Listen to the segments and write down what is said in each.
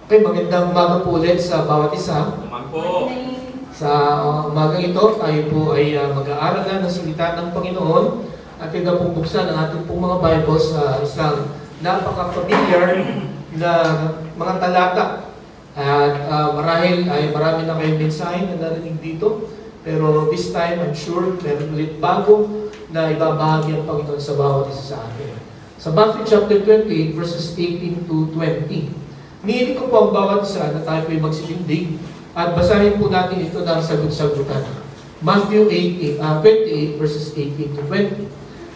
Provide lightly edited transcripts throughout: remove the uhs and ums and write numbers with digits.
Okay, magandang umaga po ulit sa bawat isa. Sa umagang ito, tayo po ay mag-aaral na ng salita ng Panginoon at ito pong buksan ang ating pong mga Bibles sa isang napaka-familiar na mga talata. At marahil ay marami na kayong mensahe na narinig dito, pero this time I'm sure meron ulit bago na ibabahagi ang Panginoon sa bawat isa sa atin. Sa Matthew chapter 28 verses 18 to 20. Nihiling ko po ang bawat isa na tayo po'y magsitindig at basahin po natin ito ng sagot-sagutan. Matthew 28 verses 18 to 20.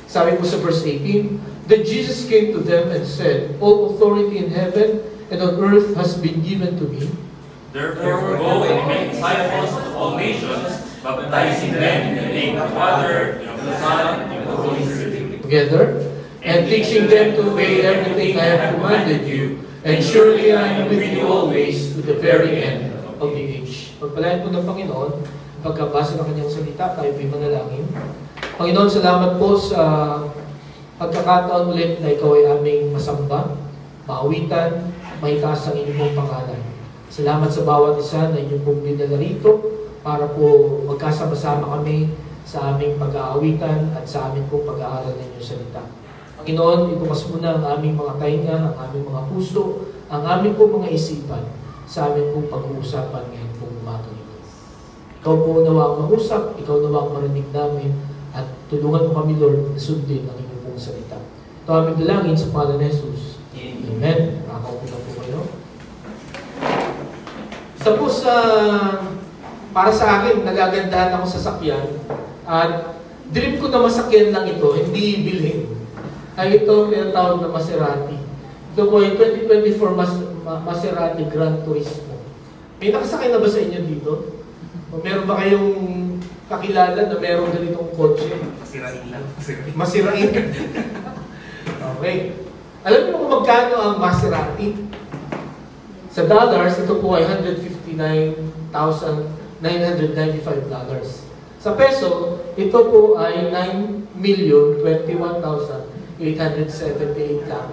Sabi po sa verse 18, Then Jesus came to them and said, All authority in heaven and on earth has been given to me. Therefore go and make disciples of all nations, baptizing them in the name of the Father, and of the Son, and of the Holy Spirit. Together, and teaching them to obey everything I have commanded you. And surely I am with you always to the very end of the age. Pagpalain po ng Panginoon, pagkabasa ng kanyang salita, tayo po'y manalangin. Panginoon, salamat po sa pagkakataon ulit na ikaw ay aming masamba, maawitan, maitaas ang inyong pangalan. Salamat sa bawat isa na inyong pong dinala rito para po magkasama-sama kami sa aming pag-aawitan at sa aming pong pag-aaral ng inyong salita. Panginoon, ibukas mo na ang aming mga tainga, ang aming mga puso, ang aming po mga isipan sa aming pong pag-uusapan ngayon pong umaga ito. Ikaw po nawa ang mahusap, ikaw nawa ang marinig namin, at tulungan mo kami, Lord, na sundin ang inyong pong salita. Ito aming dalangin sa pangalan ni Jesus. Amen. Nakakaupo na po kayo. Suppose, para sa akin, nagagandahan ako sa sakyan, at dream ko na masakyan lang ito, hindi bilhin. Ay ito tinatawag na Maserati. Ito po ay 2024 Maserati Gran Turismo. May nakasakay na ba sa inyo dito? O meron ba kayong kakilala na meron ganitong kotse? Masirain lang. Masirain. Okay. Alam niyo kung magkano ang Maserati? Sa dollars, ito po ay $159,995. Sa peso, ito po ay 9,021,878 lang.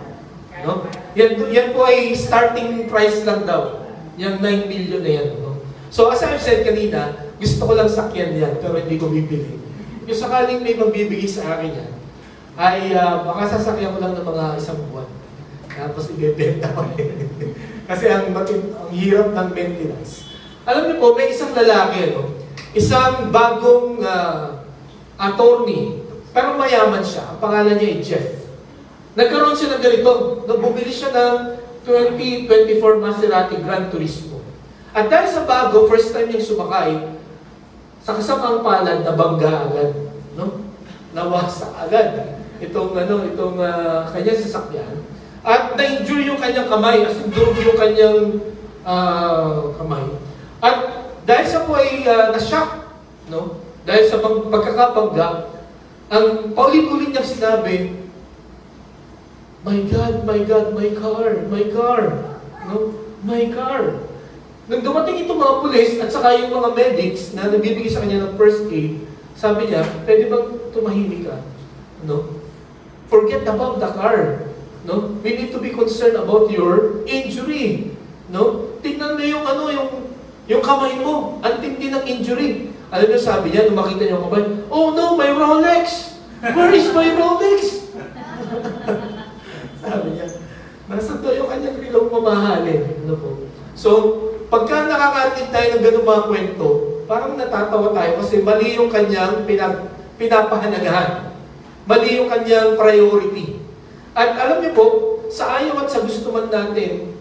No? Yan po ay starting price lang daw. Yung 9 million na yan. No? So as I've said kanina, gusto ko lang sakyan yan, pero hindi ko bibili. Yung sakaling may magbibigay sa akin yan, ay baka sasakyan ko lang ng mga isang buwan. Tapos ibebenta ko. Kasi ang hirap ng maintenance. Alam niyo po, may isang lalaki, no? Isang bagong attorney, pero mayaman siya. Ang pangalan niya ay Jeff. Nagkaroon siya ng ganito. Bumili siya ng 2024 Maserati Gran Turismo. At dahil sa bago, first time niyang sumakay, sa kasamang palad, nabangga agad. No? Nawasa agad. Itong kanyang sasakyan. At na-injure yung kanyang kamay, as in durog yung kanyang kamay. At dahil sa po ay na-shock, no? Dahil sa pagkakabangga, ang paulit-ulit niyang sinabi, My God, my God, my car, no? My car. Nung dumating itong mga pulis at saka yung mga medics na nagbibigay sa kanya ng first aid, sabi niya, pwede bang tumahimik ka? No? Forget about the car. No? We need to be concerned about your injury. No? Tingnan mo yung kamay mo. Ang tindi ng injury. Alam niyo, sabi niya, nung makita niyo ang kamay, oh no, my Rolex! Where is my Rolex? Sabi niya, nasa to yung kanyang kilong mamahalin. Ano po? So, pagka nakakarinig tayo ng ganung mga kwento, parang natatawa tayo kasi mali yung kanyang pinapahalagahan. Mali yung kanyang priority. At alam niyo po, sa ayaw at sa gusto man natin,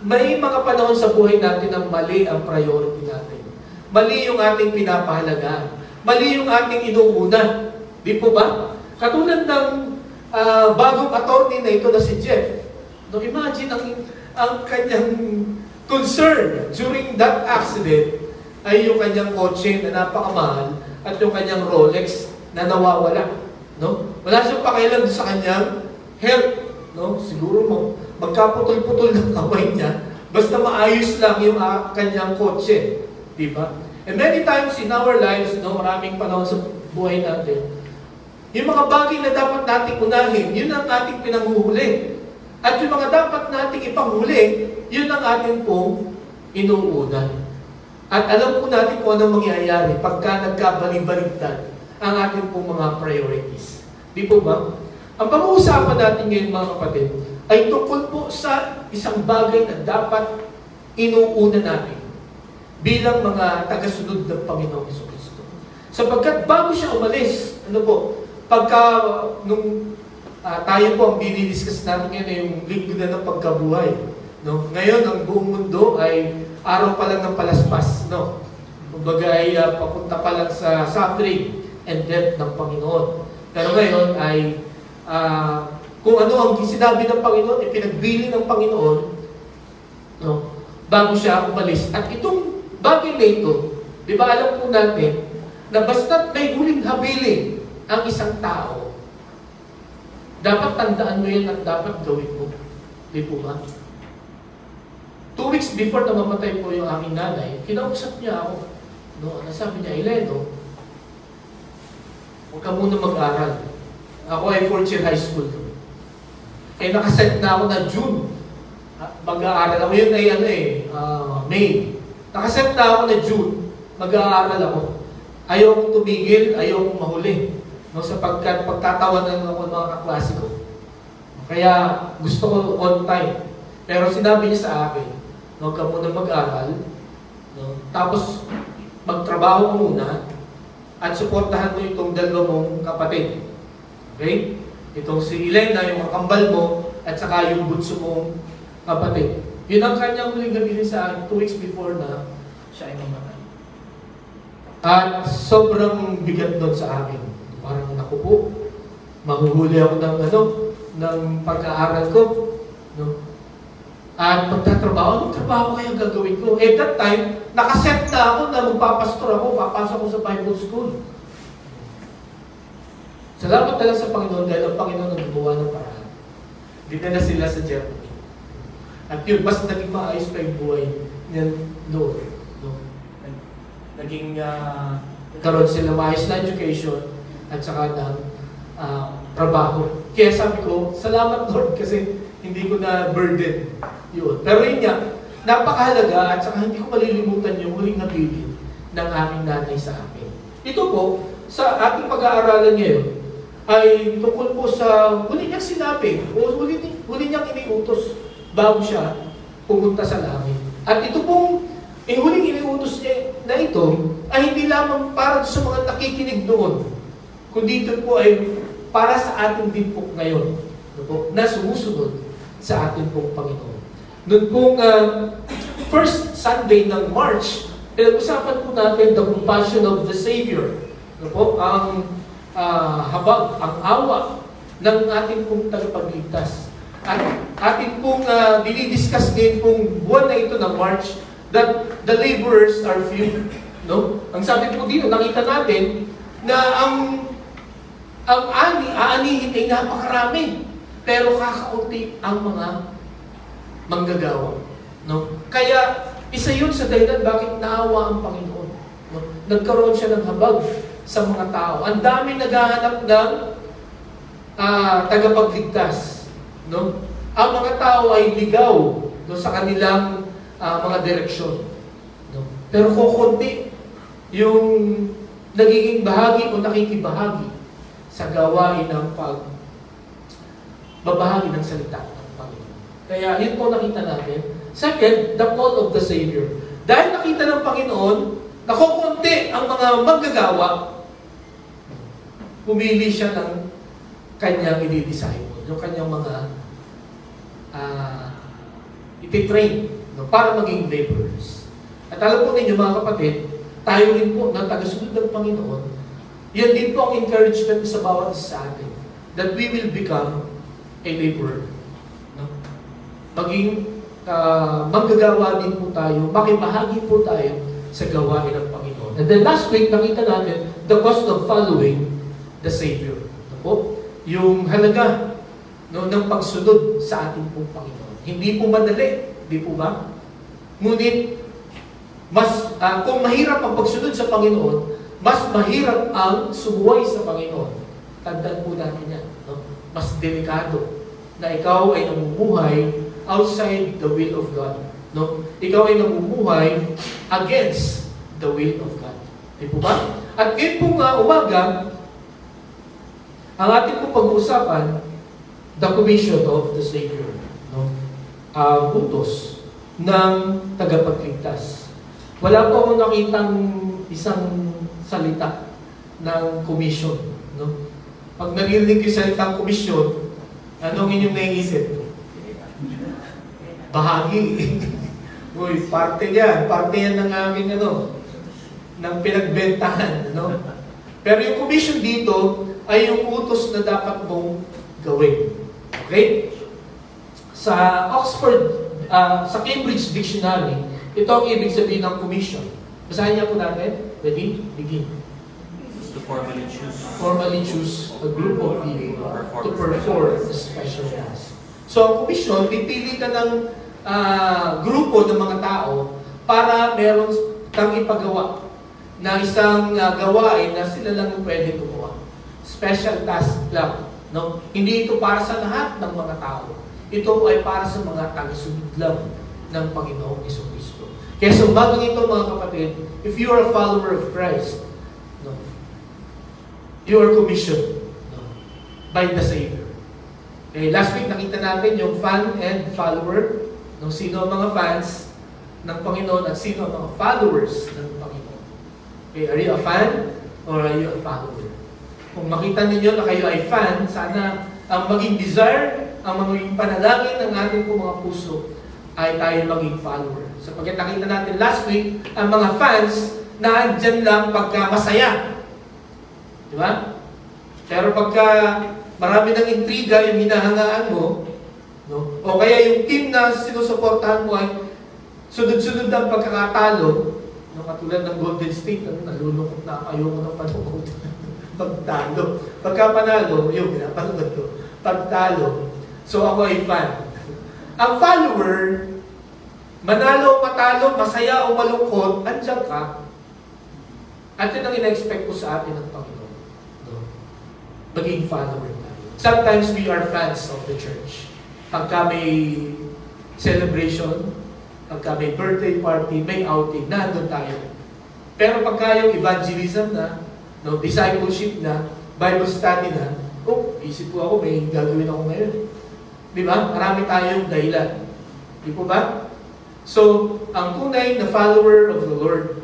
may mga panahon sa buhay natin na mali ang priority natin. Mali yung ating pinapahalagahan. Mali yung ating inuuna. Di po ba? Katulad ng bagong attorney na ito na si Jeff. No, imagine ang kanyang concern during that accident ay yung kanyang kotse na napakamahal at yung kanyang Rolex na nawawala. No? Wala siyang pakialam sa kanyang health. No? Siguro magkaputol-putol ng kamay niya, basta maayos lang yung kanyang kotse. Diba? And many times in our lives, no, maraming panahon sa buhay natin, yung mga bagay na dapat nating unahin, yun ang ating pinanghuhuli. At yung mga dapat nating ipanghuli, yun ang atin pong inuuna. At alam po natin kung anong mangyayari pagka nagkabalik-baligtad ang ating pong mga priorities. Di po ba? Ang pag-uusapan natin ngayon mga kapatid, ay tungkol po sa isang bagay na dapat inuuna natin bilang mga tagasunod ng Panginoong Jesucristo. Sapagkat bago siya umalis, pagka nung tayo po ang dinidiscuss natin ngayon ay yung linggo na ng pagkabuhay. No? Ngayon, ang buong mundo ay araw pa lang ng palaspas. No? Kumbaga ay papunta pa lang sa suffering and death ng Panginoon. Pero ngayon ay kung ano ang sinabi ng Panginoon, ipinagbili ng Panginoon, no? Bago siya umalis. At itong bagay na ito, di ba alam po natin, na basta't may huling habilin ang isang tao, dapat tandaan mo yan at dapat gawin mo. Di po ba? 2 weeks before na mamatay po yung aming nanay, kinausap niya ako. No? Nasabi niya, Eleno, huwag ka muna mag-aral. Ako ay 4th year high school. Nakaset na ako na June. Mag-aaral ako. Yun ay May. Nakaset na ako na June. Mag-aaral ako. Ayaw kong tumigil, ayaw kong mahuli. No, sapagkat pagtatawanan ako ng mga kaklase ko. Kaya gusto ko on time. Pero sinabi niya sa akin, huwag ka muna mag-aral. No, tapos magtrabaho muna at suportahan mo itong dalawa mong kapatid. Okay? Itong si Elena, yung kakambal mo, at saka yung bunso mong kapatid. Yun ang kanyang huling gamitin sa akin 2 weeks before na siya ay mamatay. At sobrang bigat doon sa akin. Parang naku po, mahuhuli ako ng pag-aaral ko. No? At magtatrabaho kaya gagawin ko. At that time, nakaset na ako na magpapastor ako, papasok ko sa Bible School. Salamat talaga sa Panginoon dahil ang Panginoon ang gumawa ng paraan. Dinala sila sa Germany. At yun, mas naging maayos pa yung buhay niyan doon. No? Naging karoon sila maayos na education at saka ng trabaho. Kaya sabi ko, salamat Lord kasi hindi ko na burden yun. Pero yun nga, napakahalaga at saka hindi ko malilimutan yung huling nabilin ng aming nanay sa akin. Ito po, sa ating pag-aaralan ngayon, ay tungkol po sa huli niyang sinabi o huli niyang iniutos bago siya pumunta sa langit. At ito pong huling iniutos niya na ito ay hindi lamang para sa mga nakikinig doon, kundi ito po ay para sa ating din po ngayon na sumusunod sa ating pong Panginoon. Noon pong first Sunday ng March, pinag-usapan po natin the compassion of the Savior. Ang habag, ang awa ng ating pong tagapagligtas. At ating pong dinidiscuss din pong buwan na ito ng March that the laborers are few. No? Ang sabi po dito, nakita natin na ang aanihin ay napakarami. Pero kakaunti ang mga manggagawa. No? Kaya isa yun sa dahilan bakit naawa ang Panginoon. No? Nagkaroon siya ng habag sa mga tao. Ang dami naghahanap ng tagapagligtas. No? Ang mga tao ay ligaw sa kanilang mga direksyon. No? Pero kukunti yung nagiging bahagi o nakikibahagi sa gawain ng pagbabahagi ng salita ng Panginoon. Kaya yun po nakita natin. Second, the call of the Savior. Dahil nakita ng Panginoon na kukunti ang mga manggagawa, pumili siya ng kanyang i-disciple, yung kanyang mga ititrain para maging laborers. At alam po ninyo mga kapatid, tayo rin po na tagasunod ng Panginoon, yan din po ang encouragement sa bawat sa atin, that we will become a laborer. No? Maging manggagawa din po tayo, makibahagi po tayo sa gawain ng Panginoon. And then last week, nakita natin the cost of following the Savior. Po, yung halaga ng pagsunod sa ating pong Panginoon. Hindi po madali, di po ba? Ngunit, kung mahirap ang pagsunod sa Panginoon, mas mahirap ang sumuway sa Panginoon. Tandaan po natin yan. No? Mas delikado. na ikaw ay namumuhay outside the will of God. No? Ikaw ay namumuhay against the will of God. Di po ba? At ngayon pong umaga, ang ating pong pag-uusapan, the commission of the Savior. No? Utos ng tagapagligtas. Wala po akong nakitang isang salita ng commission. No? Pag naririnig yung salitang commission, anong inyong naiisip? Bahagi. Uy, parte yan. Parte yan ng aming ng pinagbentahan. No? Pero yung commission dito ay yung utos na dapat mong gawin. Okay? Sa sa Cambridge Dictionary, ito ang ibig sabihin ng commission. Basahin niya po natin. Ready? Begin. To Formally choose a group of people to perform a special task. So, ang commission, pipili ka ng grupo ng mga tao para meron kang ipagawa na isang gawain na sila lang yung pwede gumawa. Special task lang. No? Hindi ito para sa lahat ng mga tao. Ito ay para sa mga tagasunod lang ng Panginoong Jesucristo. Kaya sa umagang ito, mga kapatid, if you are a follower of Christ, no, you are commissioned, no, by the Savior. Okay, last week nakita natin yung fan and follower. No, sino ang mga fans ng Panginoon at sino ang mga followers ng Panginoon. Okay, are you a fan or are you a follower? Kung makita ninyo na kayo ay fan, sana ang maging desire, ang maging panalangin ng ating po mga puso ay tayo maging follower. Sapagkat nakita natin last week, ang mga fans na andyan lang pagka masaya. Di ba? Pero pagka marami ng intriga yung hinahangaan mo, no? O kaya yung team na sinusuportahan mo ay sunod-sunod ang pagkakatalo, no? Katulad ng Golden State, nalulungkot na ayoko ng panunod. Pagtalo. Pagka panalo, yun, pinapanood ko. Pagtalo. So ako ay fan. Ang follower, manalo o matalo, masaya o malungkot, andyan ka. At yun ang ina-expect ko sa atin ng Panginoon. No? Maging follower tayo. Sometimes we are fans of the church. Pagka may celebration, pagka may birthday party, may outing, nandun tayo. Pero pagka yung evangelism na, no, discipleship na, Bible study na, oh, isip po ako, may gagawin ako ngayon. Di ba? Marami tayong dahilan. Di po ba? So, ang tunay na follower of the Lord,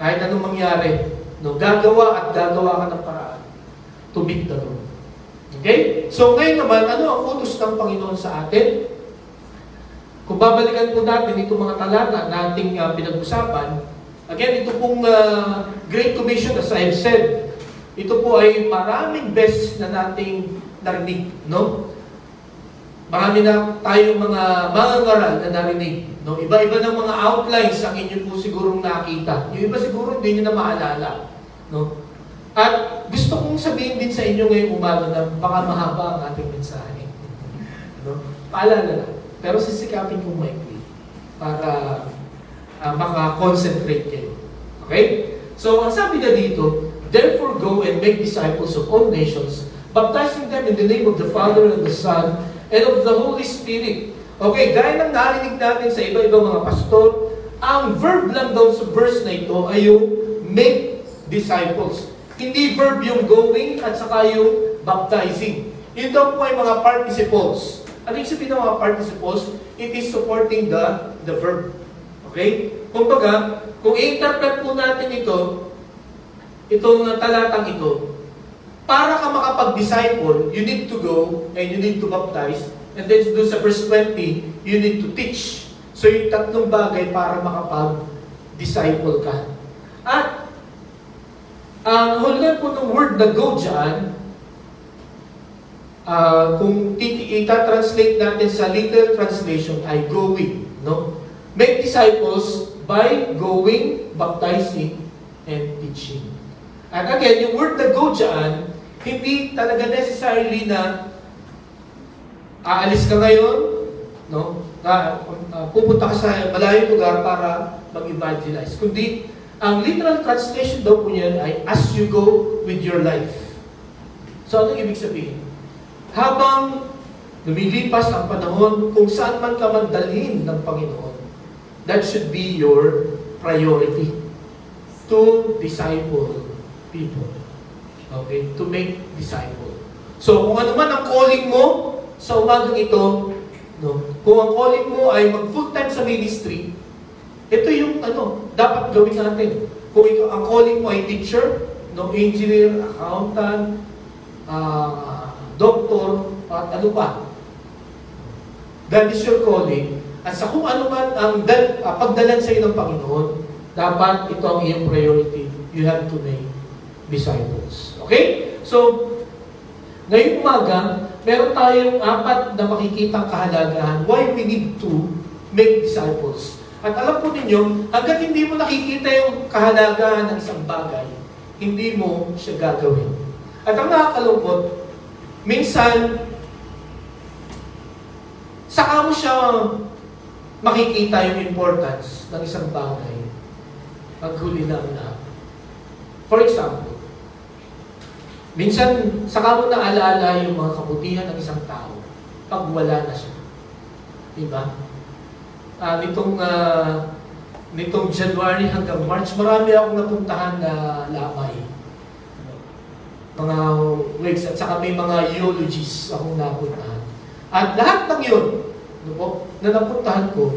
kahit anong mangyari, no, gagawa at gagawa ka ng paraan to meet the Lord. Okay? So, ngayon naman, ano ang utos ng Panginoon sa atin? Kung babalikan po natin itong mga talata na ating pinag-usapan, again, ito pong Great Commission, as I have said, ito po ay maraming beses na nating narinig, no? Marami na tayong mga ngaral na narinig, no? Iba-iba ng mga outlines ang inyo po sigurong nakita. Yung iba siguro hindi nyo na maalala, no? At gusto kong sabihin din sa inyo ngayong umaga na baka mahaba ang ating mensahe. No? Paalala lang. Pero sisikapin kong maikli para maka-concentrate kayo. Okay? So, ang sabi na dito, therefore go and make disciples of all nations, baptizing them in the name of the Father and the Son and of the Holy Spirit. Okay, gaya ng narinig natin sa iba-ibang mga pastor, ang verb lang daw sa verse na ito ay yung make disciples. Hindi verb yung going at saka yung baptizing. Yun daw po ay mga participles. Ano yung sabihin ng mga participles? It is supporting the verb. Okay? Kumbaga, kung i-interpret po natin itong talatang ito, para ka makapag-disciple, you need to go and you need to baptize. And then doon sa verse 20, you need to teach. So yung tatlong bagay para makapag-disciple ka. At ang hulugan po ng word na go dyan, kung ita-translate natin sa literal translation ay going. No? Make disciples by going, baptizing, and teaching. And again, yung word na go dyan, hindi talaga necessarily na aalis ka ngayon, no? Pupunta ka sa malayong lugar para mag-evangelize. Kundi, ang literal translation daw po niyan ay as you go with your life. So, anong ibig sabihin? Habang lumilipas ang panahon, kung saan man ka man dalhin ng Panginoon, that should be your priority to disciple people. Okay? To make disciple. So, kung ano man ang calling mo sa umagang ito, no? Kung ang calling mo ay mag full-time sa ministry, ito yung dapat gawin natin. Kung ang calling mo ay teacher, no, engineer, accountant, doctor, at ano pa. That is your calling. At sa kung ano man ang pagdalan sa iyo ng Panginoon, dapat ito ang iyong priority. You have to make disciples. Okay? So, ngayong umaga, meron tayong 4 na makikitang kahalagahan why we need to make disciples. At alam po ninyo, hanggat hindi mo nakikita yung kahalagahan ng isang bagay, hindi mo siya gagawin. At ang nakakalungkot, minsan, saka mo siya makikita yung importance ng isang bagay pag huli na ang lahat. For example, minsan, saka mo naalala yung mga kabutihan ng isang tao pag wala na siya. Diba? Nitong January hanggang March, marami akong napuntahan na lamay. Mga weeks, at saka may mga eulogies akong napuntahan. At lahat ng yun, na napuntahan ko,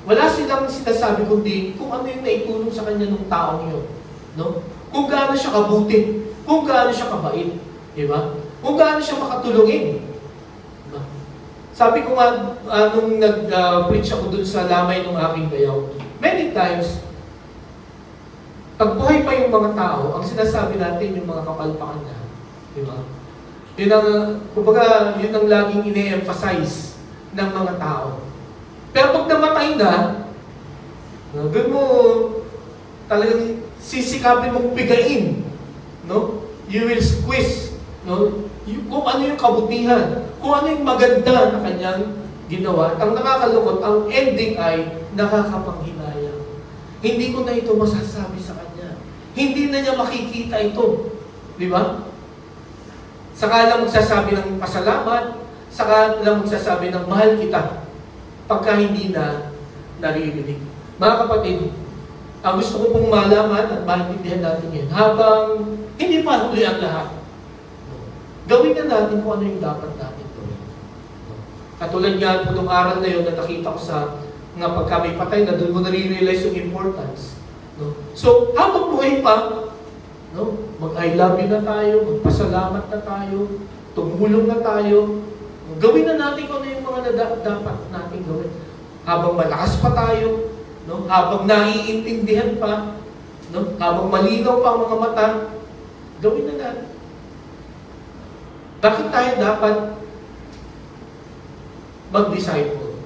wala silang sinasabi kundi kung ano yung naitulong sa kanya ng taong yun. No? Kung gaano siya kabuti, kung gaano siya kabait, di ba? Kung gaano siya makatulungin. Diba? Sabi ko nga, nung nag-preach ako dun sa lamay ng aking bayaw, many times, pag buhay pa yung mga tao, ang sinasabi natin yung mga kapalpakan niya. Di ba? Yun ang, kumbaga, yun ang laging ine-emphasize ng mga tao. Pero pag namatay na, doon mo talagang sisikapin mong bigain. No? You will squeeze, no? Kung ano yung kabutihan, kung ano yung maganda na kanyang ginawa. At ang nakakalungkot, ang ending ay nakakapanghinayang. Hindi ko na ito masasabi sa kanya. Hindi na niya makikita ito. Di ba? Saka lang magsasabi ng pasalamat, saka lang magsasabi ng mahal kita, pagka hindi na naririnig. Mga kapatid, ang gusto ko pong malaman at maintindihan natin yan, habang hindi pa huli ang lahat, gawin na natin kung ano yung dapat natin gawin. Katulad nga po itong aral na yun na nakita ko sa nga pagka may patay na doon mo nare-realize yung importance. No? So, habang buhay pa, no? Mag-I love you na tayo, magpasalamat na tayo, tumulong na tayo, gawin na natin kung ano yung mga dapat natin gawin. Habang malakas pa tayo, no? Habang naiintindihan pa, no? Habang malinaw pa ang mga mata, gawin na natin. Bakit tayo dapat mag-disciple?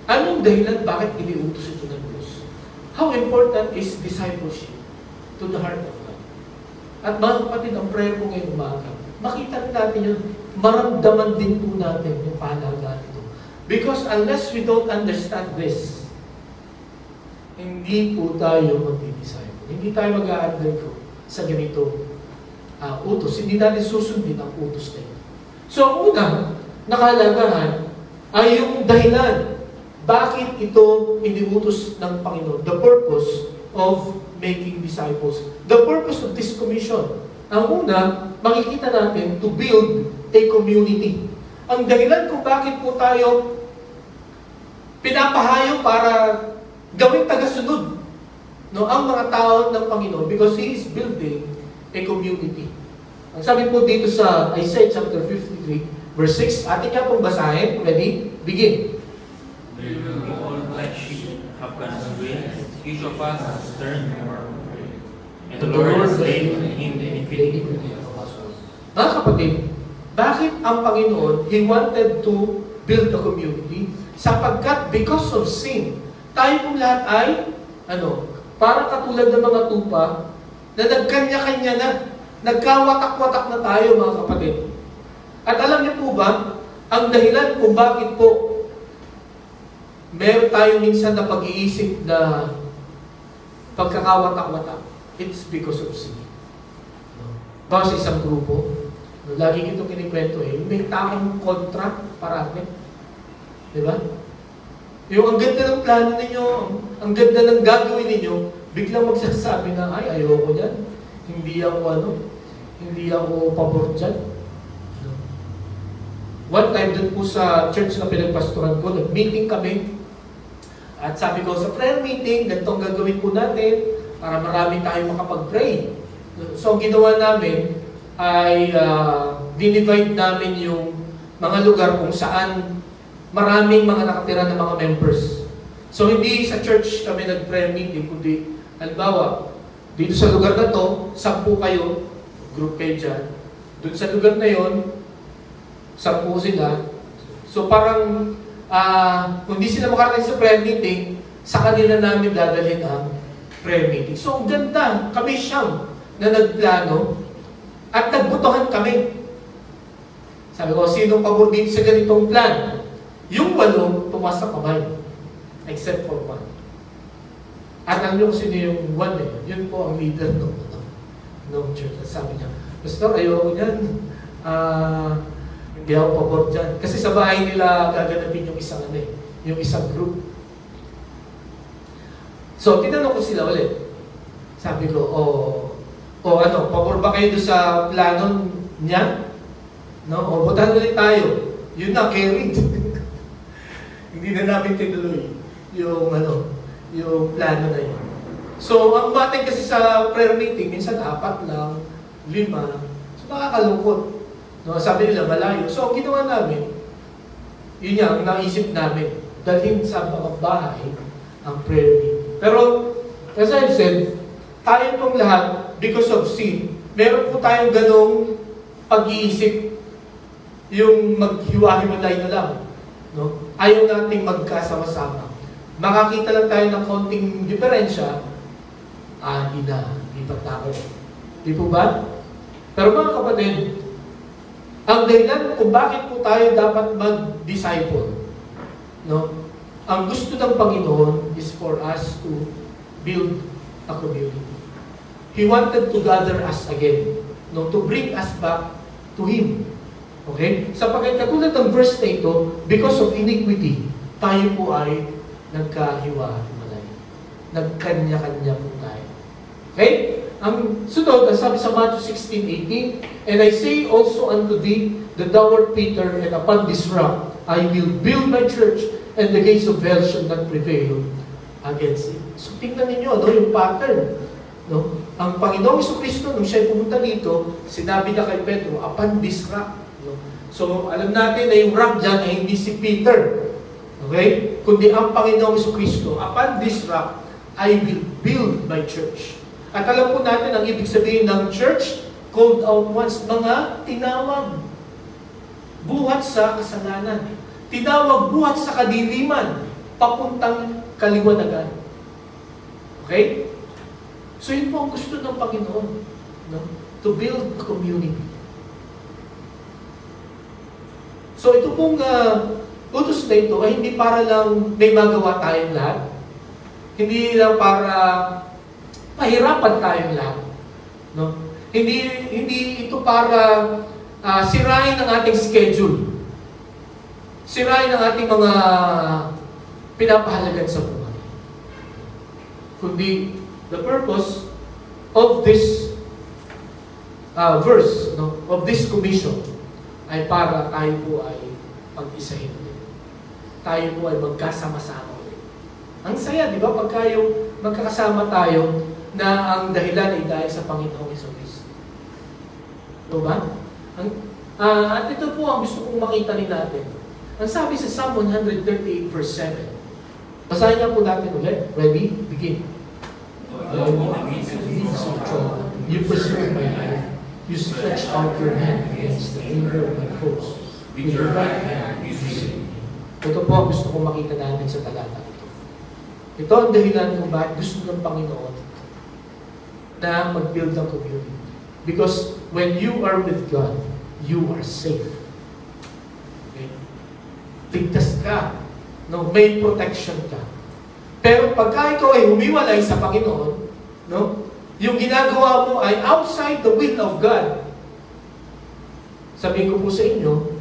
Anong dahilan bakit iniutos ito ng Diyos? How important is discipleship to the heart of God? At mga kapatid, ang prayer ko ngayong umaga, makita natin yun, maramdaman din po natin yung pahalagaan ito. Because unless we don't understand this, hindi po tayo mag-disciple. Hindi tayo mag-a-undergo sa ganito utos. Hindi natin susundin ang utos na ito. So, ang unang nakalagahan ay yung dahilan bakit ito iniutos ng Panginoon. The purpose of making disciples. The purpose of this commission. Ang una, makikita natin to build a community. Ang dahilan kung bakit po tayo pinapahayo para gawing tagasunod, no, ang mga tao ng Panginoon because He is building a community. Ang sabi po dito sa Isaiah chapter 53, verse 6, atin nga pong basahin. Ready? Begin. We will all like sheep have gone astray, each of us has turned from our way. And the Lord has laid on him the iniquity of us all. Mga kapatid, bakit ang Panginoon, He wanted to build a community? Sapagkat because of sin, tayo pong lahat ay, parang katulad ng mga tupa, na nagkanya-kanya na, nagkawatak-watak na tayo mga kapatid. At alam niyo po ba, ang dahilan kung bakit po meron tayo minsan na pag-iisip na pagkakawatak-watak, it's because of sin. Baka sa isang grupo, No, lagi kitong kinikwento may tamang kontra parati. Di ba? Yung ang ganda ng plano ninyo, ang ganda ng gagawin ninyo, biglang magsasabi na, ay, ayoko dyan. Hindi ako pabor dyan. No? One time, dun po sa church na pinagpastoran ko, nag-meeting kami. At sabi ko, sa prayer meeting, ganito ang gagawin po natin para marami tayong makapag-pray. So, ang ginawa namin ay dinivide namin yung mga lugar kung saan maraming mga nakatira na mga members. So, hindi sa church kami nag-prayer meeting, kundi, halimbawa, dito sa lugar na to, 10 kayo, group kayo dyan. Doon sa lugar na yon, 10 sila. So, parang, kung di sila makarating sa prayer meeting, sa kanila namin dadalhin ang prayer meeting. So, ang ganda. Kami siyang na nagplano at nagbutuhan kami. Sabi ko, sinong pabor dito sa ganitong plan? Yung 8, tumas sa kamay. Except for 1. At alam niyo kung sino yung 1 Yun po ang leader ng church. At sabi niya, Pastor, ayoko niyan. Hindi ako pabor dyan. Kasi sa bahay nila gaganapin yung isang yung isang group. So, tinanong ko sila ulit. Sabi ko, pabor ba kayo doon sa plano niya? No? O, butan ulit tayo. Yun na, carried. Hindi na namin tinuloy yung plano na yun. So, ang batay kasi sa prayer meeting, minsan 4 lang, 5. So, nakakalungkot. No? Sabi nila, malayo. So, ang ginawa namin, yun yung naisip namin, dalhin sa mga bahay ang prayer meeting. Pero, as I said, tayo pong lahat, because of sin, meron po tayong ganong pag-iisip, yung maghiwa-hiwalay na lang. No? Ayaw nating magkasama-sama. Makakita lang tayo ng konting diferensya, lipat na ako. Di po ba? Pero mga kapatid, ang dahilan kung bakit po tayo dapat mag-disciple, no? Ang gusto ng Panginoon is for us to build a community. He wanted to gather us again, no? To bring us back to Him. Okay? Sapagkat katulad ng verse na ito, because of iniquity, tayo po ay nagkahiwa-hiwalay. Nagkanya-kanya po tayo. Okay? Ang sunod, sabi sa Matthew 16:18, And I say also unto thee, that thou art Peter, and upon this rock I will build my church, and the gates of hell shall not prevail against it. So tingnan ninyo, yung pattern. No? Ang Panginoong Jesucristo, nung siya'y pumunta dito, sinabi na kay Pedro, upon this rock. No? So alam natin na yung rock dyan ay hindi si Peter. Okay? Kundi ang Panginoong Jesucristo, upon this rock, I will build my church. At alam po natin ang ibig sabihin ng church, called out ones, mga tinawag. Buhat sa kasalanan. Tinawag buhat sa kadiliman, papuntang kaliwanagan. Okay? So yun po ang gusto ng Panginoon. No? To build a community. So ito pong utos na ito ay hindi para lang may magawa tayong lahat. Hindi lang para mahirapan tayong lahat. No? Hindi ito para sirain ang ating schedule. Sirain ang ating mga pinapahalagan sa buhay. Kundi the purpose of this verse, no, of this commission, ay para tayo po ay pag-isahin ulit. Tayo po ay magkasama-sama ulit. Ang saya, di ba? Pagka yung magkakasama tayo na ang dahilan ay dahil sa Panginoong Jesucristo. Diba ba? At ito po ang gusto kong makita ni natin. Ang sabi sa Psalm 138 verse 7. Basahin niya po natin ulit. Ready? Begin. You preserve my life. You stretch out your hand against the anger of my foes. With your right hand, you save me. Ito po ang gusto kong makita natin sa talata ito. Ito ang dahilan kung bakit gusto ng Panginoon na mag-build ng community. Because when you are with God, you are safe. Okay? Ligtas ka. No? May protection ka. Pero pagka ikaw ay humiwalay sa Panginoon, no? Yung ginagawa mo ay outside the will of God, sabihin ko po sa inyo,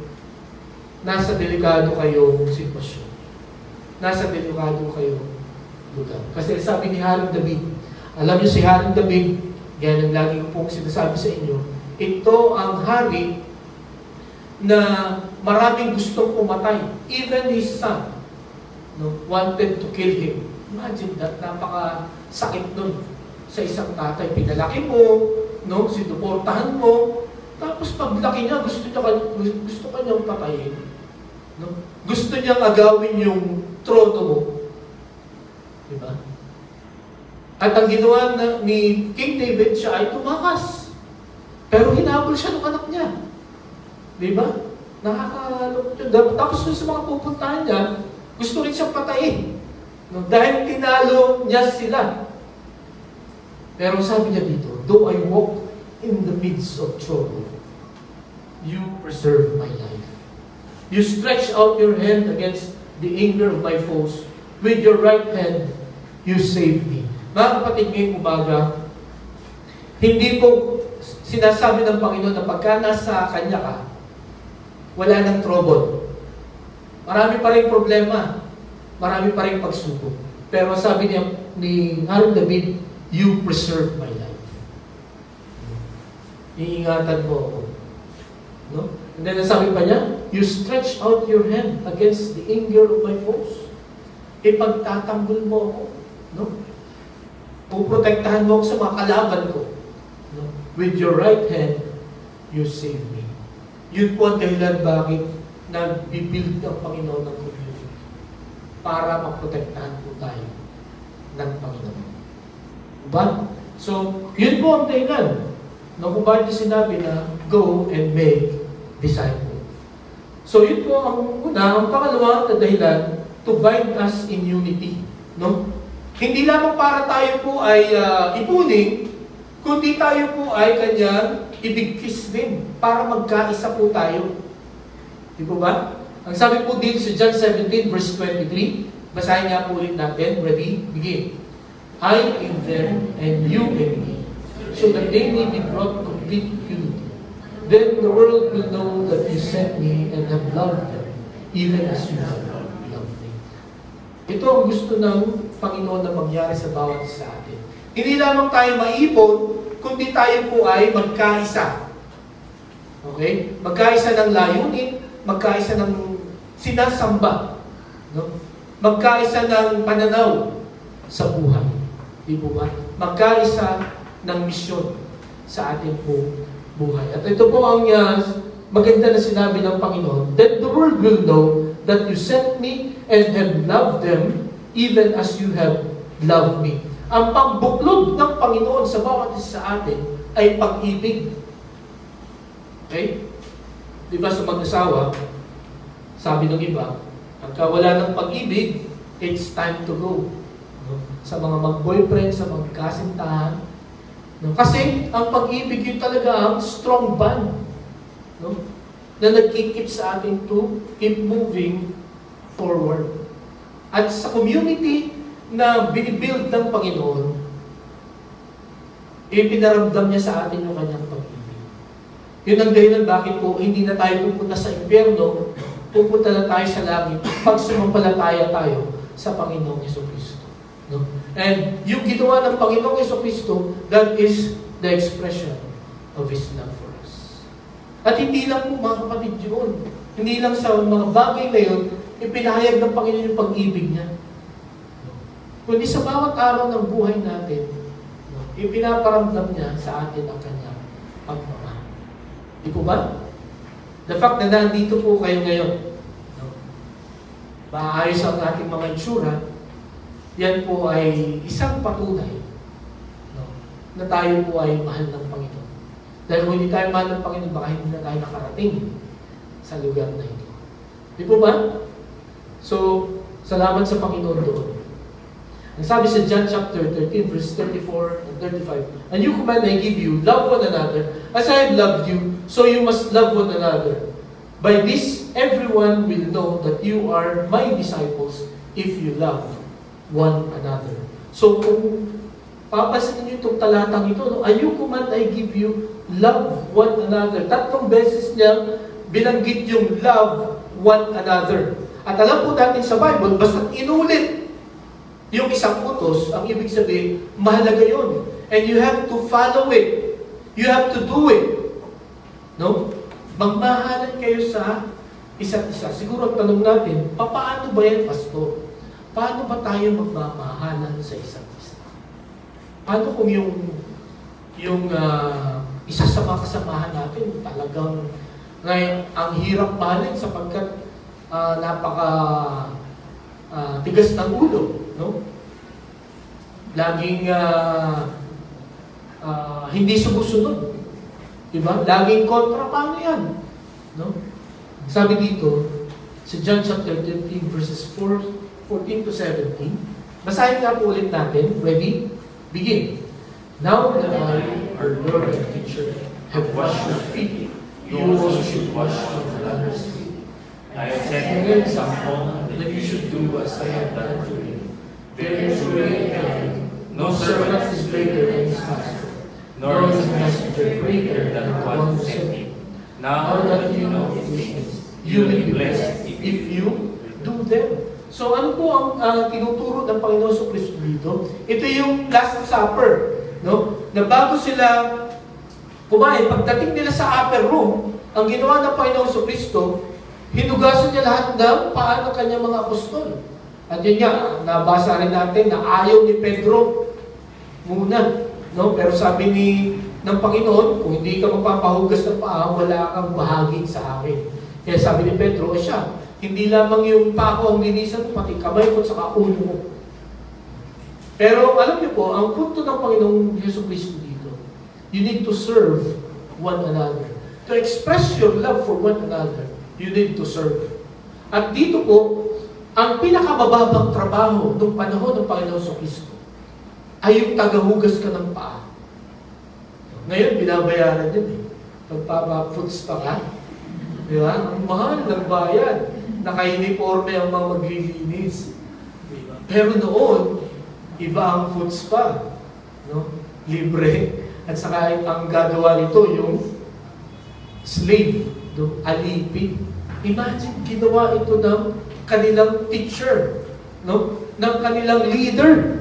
nasa delikado kayong sitwasyon. Nasa delikado kayong lugar. Kasi sabi ni Haring David, alam niyo si Haring David, yan ang lagi ko pong sinasabi sa inyo, ito ang hari na maraming gustong pumatay. Even his son wanted to kill him. Imagine that, napaka-sakit nun sa isang tatay. Pinalaki mo, sinuportahan mo, tapos paglaki niya, gusto ka niyang patayin. Gusto niyang agawin yung trono mo. Diba? At ang ginawa ni King David, siya ay tumakas. Pero hinabol siya ng anak niya. Diba? Nakakalungkot yun. Tapos sa mga pupuntahan niya, gusto rin siyang patayin. Dahil tinalo niya sila. Pero sabi niya dito, though I walk in the midst of trouble, you preserve my life. You stretch out your hand against the anger of my foes. With your right hand, you save me. Mga kapatid, ngayong umaga, hindi po sinasabi ng Panginoon na pagka nasa Kanya ka, wala nang trouble. Marami pa rin problema. Marami pa rin pagsubok. Pero sabi niya ni Haring David, you preserve my life. Iingatan mo ako. No? And then sabi pa niya, you stretch out your hand against the anger of my foes. Ipagtatanggol mo ako. No? Puprotektahan mo ako sa mga kalaban ko. No? With your right hand, you save me. Yun po ang dahilan bakit nag-build ng Panginoon ng community. Para maprotektahan po tayo ng Panginoon. Diba? So, yun po ang dahilan. No, kung bakit sinabi na, go and make disciple. So, yun po ang una. Ang pangalawa na dahilan, to bind us in unity. No? Hindi lamang para tayo po ay ipunin, kundi tayo po ay kanyang ibigkis din para magkaisa po tayo. Di po ba? Ang sabi po dito sa John 17 verse 23, basahin niya po ulit natin. Ready? Begin. I in them and you in me, so that they may be brought complete unity. Then the world will know that you sent me and have loved them, even as you have loved me. Ito ang gusto ng Panginoon na mangyari sa bawat isa atin. Hindi lamang tayo maipon, kundi tayo po ay magkaisa. Okay? Magkaisa ng layunin, magkaisa ng sinasamba. No? Magkaisa ng pananaw sa buhay. Di po ba? Magkaisa ng misyon sa ating po buhay. At ito po ang maganda na sinabi ng Panginoon, that the world will know that you sent me and have loved them even as you have loved me. Ang pagbuklod ng Panginoon sa bawat isa sa atin ay pag-ibig. Okay? Di ba sa mag-asawa, sabi ng iba, pagka wala ng pag-ibig, it's time to go. No? Sa mga mag-boyfriend, sa magkasintahan. No? Kasi ang pag-ibig yun talaga ang strong bond. No? Na nagkikip sa atin to keep moving forward. At sa community na binibuild ng Panginoon, ipinaramdam niya sa atin yung kanyang pag-ibig. Yun ang dahilan bakit po hindi na tayo pupunta sa impyerno, pupunta na tayo sa langit pag sumampalataya tayo sa Panginoong Jesucristo. No? And yung ginawa ng Panginoong Jesucristo, that is the expression of His love for us. At hindi lang po mga kapatid yun. Hindi lang sa mga bagay na yun, ipinahayag ng Panginoon yung pag-ibig niya. Kundi sa bawat araw ng buhay natin, ipinaparamdam niya sa atin ang kanyang pagmamahal. Di po ba? The fact na nandito po kayo ngayon, maayos ang ating mga insura, yan po ay isang patunay na tayo po ay mahal ng Panginoon. Dahil kung hindi tayo mahal ng Panginoon, baka hindi na tayo nakarating sa lugar na ito. Di po ba? So, salamat sa Panginoon doon. Ang sabi sa John chapter 13, verse 34 and 35, a new command I give you, love one another. As I have loved you, so you must love one another. By this, everyone will know that you are my disciples if you love one another. So, kung papasin niyo itong talatang ito. No? Ayun command I give you, love one another. 3 beses niya binanggit yung love one another. At alam po natin sa Bible, basta inulit yung isang utos, ang ibig sabihin, mahalaga yun. And you have to follow it. You have to do it. No? Magmahalan kayo sa isa't isa. Siguro ang tanong natin, paano ba yan, Pastor? Paano ba tayo magmamahalan sa isa't isa? Paano kung yung isa sa mga kasamahan natin talagang ang hirap mahalin sapagkat napaka tigas ng ulo, no? Laging hindi sumusunod. Diba? Laging kontra, paano yan? No? Sabi dito, sa John chapter 13, verses 14 to 17, basahin nga po ulit natin. Ready? Begin. Now that I, our Lord and teacher, have washed your feet, you also should wash one another's feet. I have set you an example that you should do as I have done to you. Very truly I tell you, no servant is greater than his master, nor is a messenger greater than the one who sent me. Now that you know these things, you will be blessed if you do them. So ano po ang tinuturo ng Panginoon sa Kristo dito? Ito yung Last Supper, no? Na bago sila kumain, pagdating nila sa upper room, ang ginawa ng Panginoon sa Kristo, hinugasan niya lahat ng paa ng kanyang mga apostol. At yun nga, nabasa rin natin na ayaw ni Pedro muna. No? Pero sabi ng Panginoon, kung hindi ka magpapahugas ng paa, wala kang bahagi sa akin. Kaya sabi ni Pedro, siya, hindi lamang yung paa ko ang linisan, pati kamay ko at saka ulo mo. Pero alam niyo po, ang punto ng Panginoong Yesu Cristo dito, you need to serve one another. To express your love for one another, you need to serve. At dito po, ang pinakamababang trabaho ng panahon ng Panginoon sa Kristo ay yung tagahugas ka ng paa. Ngayon, binabayaran yun eh. Pagpapa-foods pa ka. Di ba? Ang mahal ng bayan. Naka-uniforme ang mga maglilinis. Diba? Pero noon, iba ang foods pa. No? Libre. At saka ang gagawa nito, yung slave, no? Alipin. Imagine, ginawa ito ng kanilang teacher, no? Ng kanilang leader.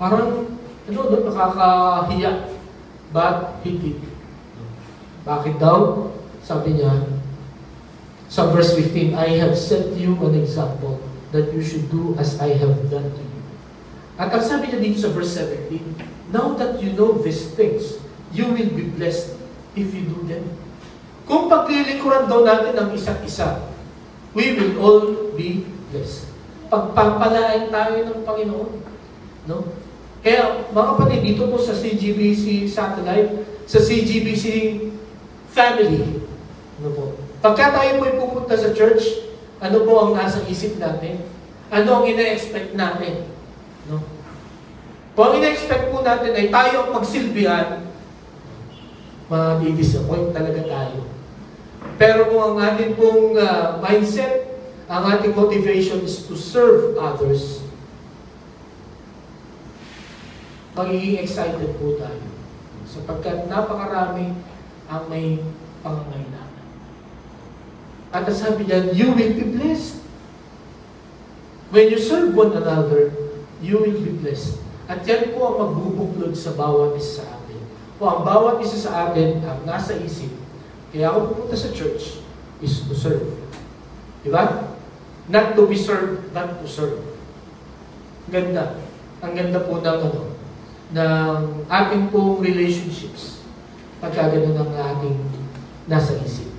Parang, nakakahiya. But he did. Bakit daw? Sabi niya, sa verse 15, I have set you an example that you should do as I have done to you. At ang sabi niya dito sa verse 17, now that you know these things, you will be blessed if you do them. Kung paglilingkuran daw natin ang isa't isa, we will all be blessed. Pagpapalain tayo ng Panginoon. No? Kaya mga kapatid, dito po sa CGBC Satellite, sa CGBC Family, ano po? Pagka tayo po'y pupunta sa church, ano po ang nasa isip natin? Ano ang ina-expect natin? No? Kung ang ina-expect po natin ay tayo ang magsilbihan, ma-disappoint talaga tayo. Pero kung ang ating pong mindset, ang ating motivation is to serve others, magiging excited po tayo. Sapagkat napakarami ang may pangangailangan. At sabi niya, you will be blessed. When you serve one another, you will be blessed. At yan po ang magbubuklod sa bawat isa sa atin. O ang bawat isa sa atin ang nasa isip, kaya ako pupunta sa church, is to serve. Diba? Not to be served, not to serve. Ganda. Ang ganda po ng ating pong relationships. Pagka ganun ang ating nasa isip.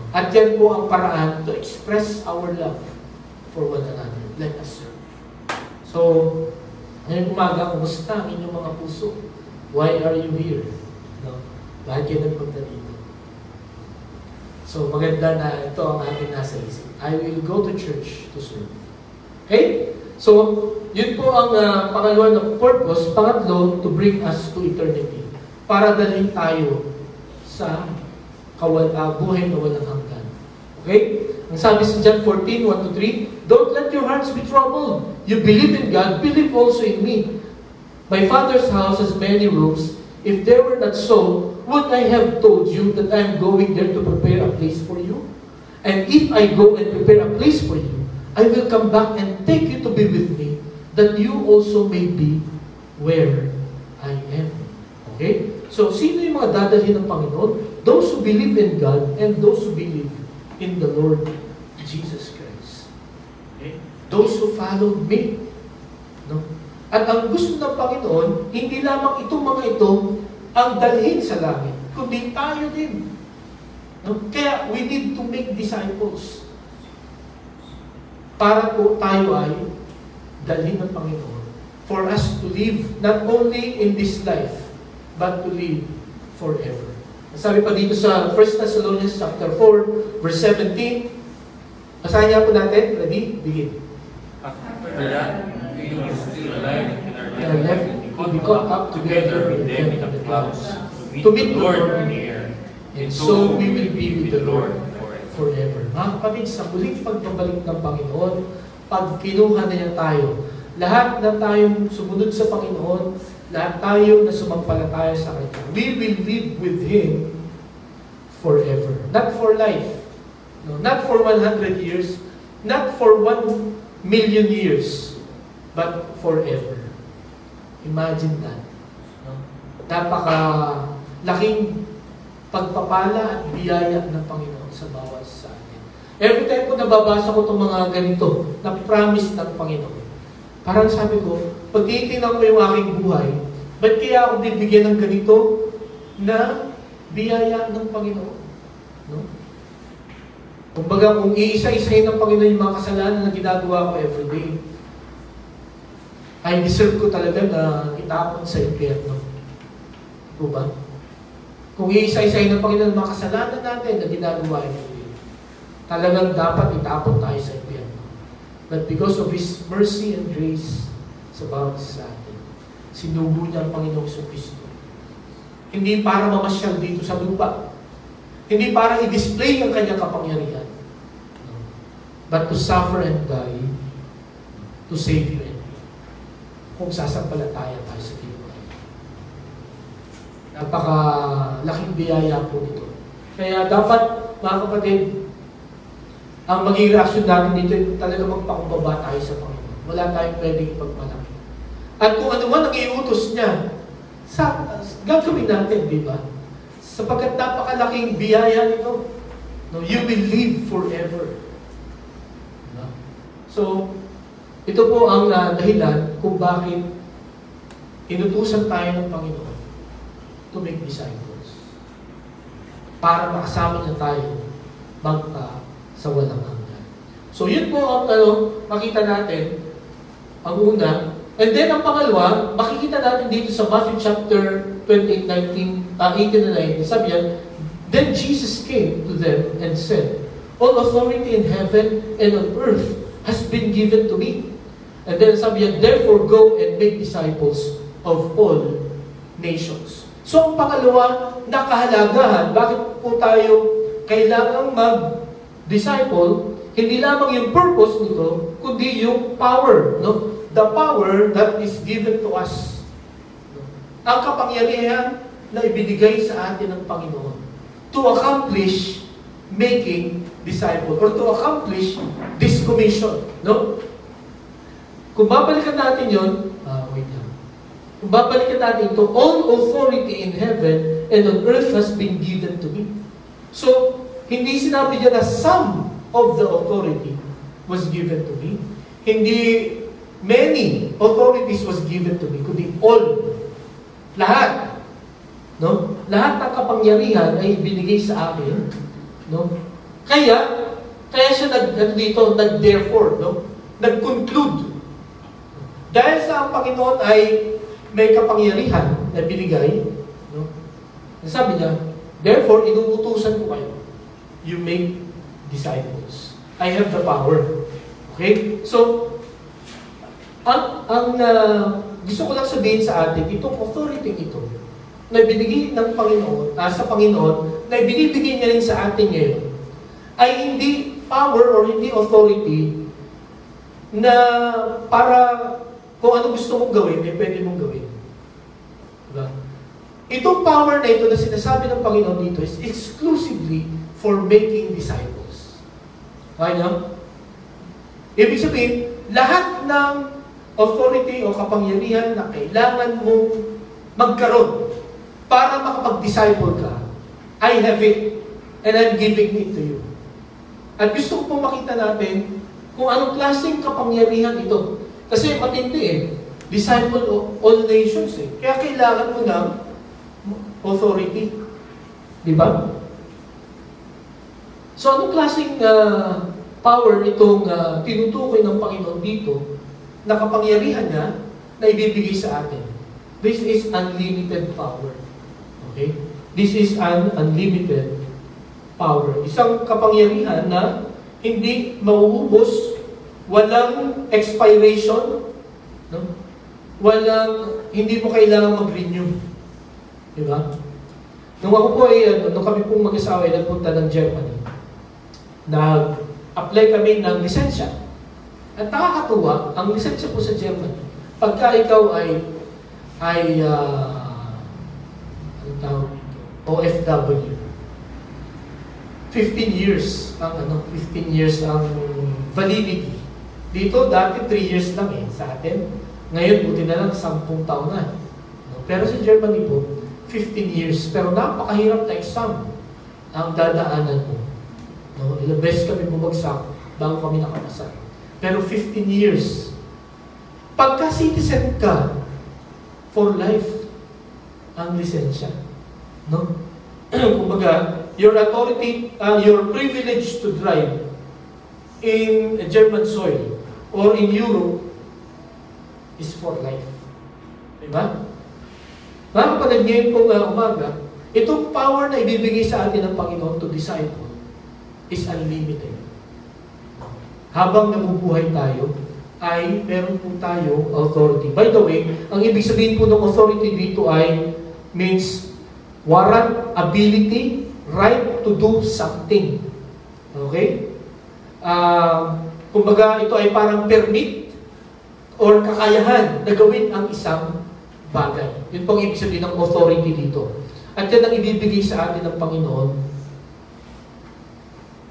At yan po ang paraan to express our love for one another. Let us serve. So, ngayong umaga, kumusta ang inyong mga puso? Why are you here? No? Bakit kayo nagpunta dito? So, maganda na ito ang ating nasa isip. I will go to church to serve. Okay? So, yun po ang pangalawa na purpose. Pangatlo, to bring us to eternity. Para dalhin tayo sa buhay na walang hanggan. Okay? Ang sabi sa John 14, 1-3, don't let your hearts be troubled. You believe in God, believe also in me. My Father's house has many rooms. If there were not so, would I have told you that I am going there to prepare a place for you? And if I go and prepare a place for you, I will come back and take you to be with me, that you also may be where I am. Okay? So, sino yung mga dadalhin ng Panginoon? Those who believe in God and those who believe in the Lord Jesus Christ. Okay? Those who follow me. No? At ang gusto ng Panginoon, hindi lamang itong mga ito ang dalhin sa langit, kundi tayo din. No? Kaya we need to make disciples para po tayo ay dalhin ng Panginoon for us to live not only in this life but to live forever. Sabi pa dito sa 1 Thessalonians chapter 4 verse 17, basahin niya po natin. Ready? Begin. After that, we are still alive and are left to be caught up together with them in the clouds to meet the Lord in the air. And so we will be with the Lord forever. Mga kapatid, sa muling pagbabalik ng Panginoon, pag kinuha na niya tayo, lahat na tayong sumunod sa Panginoon, lahat tayo na sumampalataya sa Kanya, we will live with Him forever. Not for life. No, not for 100 years. Not for 1 million years. But forever. Imagine that. No? Napaka-laking pagpapala at biyaya ng Panginoon sa bawat sa atin. Every time po nababasa ko itong mga ganito, na promise ng Panginoon, parang sabi ko, pag titignan ko yung aking buhay, ba't kaya ako bibigyan ng ganito na biyaya ng Panginoon? No? Kumbaga, kung iisa-isahin ng Panginoon yung mga kasalanan na ginagawa ko everyday, ay deserve ko talaga na itapon sa impyerno. O ba? Kung iisa-isahin ng Panginoon mga kasalanan natin na ginagawa everyday, talagang dapat itapon tayo sa impyerno. But because of His mercy and grace sa bawat sa atin, sinubo niya ang Panginoong Kristo. Hindi para mamasyal dito sa lupa. Hindi para i-display ang kanyang kapangyarihan. But to suffer and die to save you and me. Kung sasampalataya tayo sa Panginoon. Napaka-laking biyaya po ito. Kaya dapat, mga kapatid, ang magiging reaksyon natin dito ay talaga magpakumbaba tayo sa Panginoon. Wala tayong pwedeng ipagmalaki. At kung ano man ang iutos niya, gagawin natin, di ba? Sapagkat napakalaking biyaya nito. No, you will live forever. No? So, ito po ang dahilan kung bakit inutusan tayo ng Panginoon to make disciples. Para makasama niya tayo magpa sa walang hanggan. So, yun po ang makita natin. Ang una. And then, ang pangalawa, makikita natin dito sa Matthew chapter 28, 18 and 19. Sabi yan, then Jesus came to them and said, all authority in heaven and on earth has been given to me. And then sabi yan, therefore go and make disciples of all nations. So, ang pangalawa, nakahalagahan. Bakit po tayo kailangang mag-disciple? Hindi lamang yung purpose nito, kundi yung power. No? The power that is given to us. Ang kapangyarihan na ibinigay sa atin ng Panginoon to accomplish making disciple or to accomplish this commission. No? Kung babalikan natin yun, kung babalikan natin ito, all authority in heaven and on earth has been given to me. So, hindi sinabi niya na some of the authority was given to me. Hindi many authorities was given to me, kundi all. Lahat. No? Lahat ng kapangyarihan ay binigay sa akin. No? Kaya siya nag-therefore, no? Nag-conclude. Dahil sa ang Panginoon ay may kapangyarihan na binigay, no? Sabi niya, therefore, inuutusan ko kayo. You make disciples. I have the power. Okay? So, gusto ko lang sabihin sa atin, itong authority ito, na binigay ng Panginoon, sa Panginoon, na ibinibigay niya rin sa atin ngayon, ay hindi power or hindi authority na para kung ano gusto mong gawin, pwede mong gawin. Itong power na ito na sinasabi ng Panginoon dito is exclusively for making disciples. Okay na? Ibig sabihin, lahat ng authority o kapangyarihan na kailangan mong magkaroon para makapag-disciple ka, I have it and I'm giving it to you. At gusto ko pong makita natin kung anong klaseng kapangyarihan ito. Kasi matindi eh. Disciple of all nations eh. Kaya kailangan mo ng authority. Di ba? So anong klaseng power itong tinutukoy ng Panginoon dito na kapangyarihan niya na ibibigay sa atin? This is unlimited power. Okay? This is an unlimited power. Isang kapangyarihan na hindi mauubos, walang expiration, no? Hindi mo kailangan mag-renew. Diba? Nung ako po nung kami pong mag-asawa ay nagpunta ng Germany, nag-apply kami ng lisensya. At nakakatuwa, ang lisensya po sa Germany, pagka ikaw ay ano tawag dito? OFW. 15 years ang validity. Dito, dati 3 years lang sa atin. Ngayon, buti na lang 10 taon na. Pero sa Germany po, 15 years. Pero napakahirap na exam ang dadaanan mo. Ilang beses kami bumagsak bago kami nakapasa. Pero 15 years. Pagka citizen ka, for life ang lisensya. No? Kumbaga, your authority, your privilege to drive in German soil or in Europe is for life. Diba? Mga kapatid, ngayon pong umaga, itong power na ibibigay sa atin ng Panginoon to disciple is unlimited. Habang nabubuhay tayo, ay meron po tayo authority. By the way, ang ibig sabihin po ng authority dito ay means warrant, ability, right to do something. Okay? Kumbaga, ito ay parang permit or kakayahan na gawin ang isang bagay. Yun pong ibig sabihin ng authority dito. At yan ang ibibigay sa atin ng Panginoon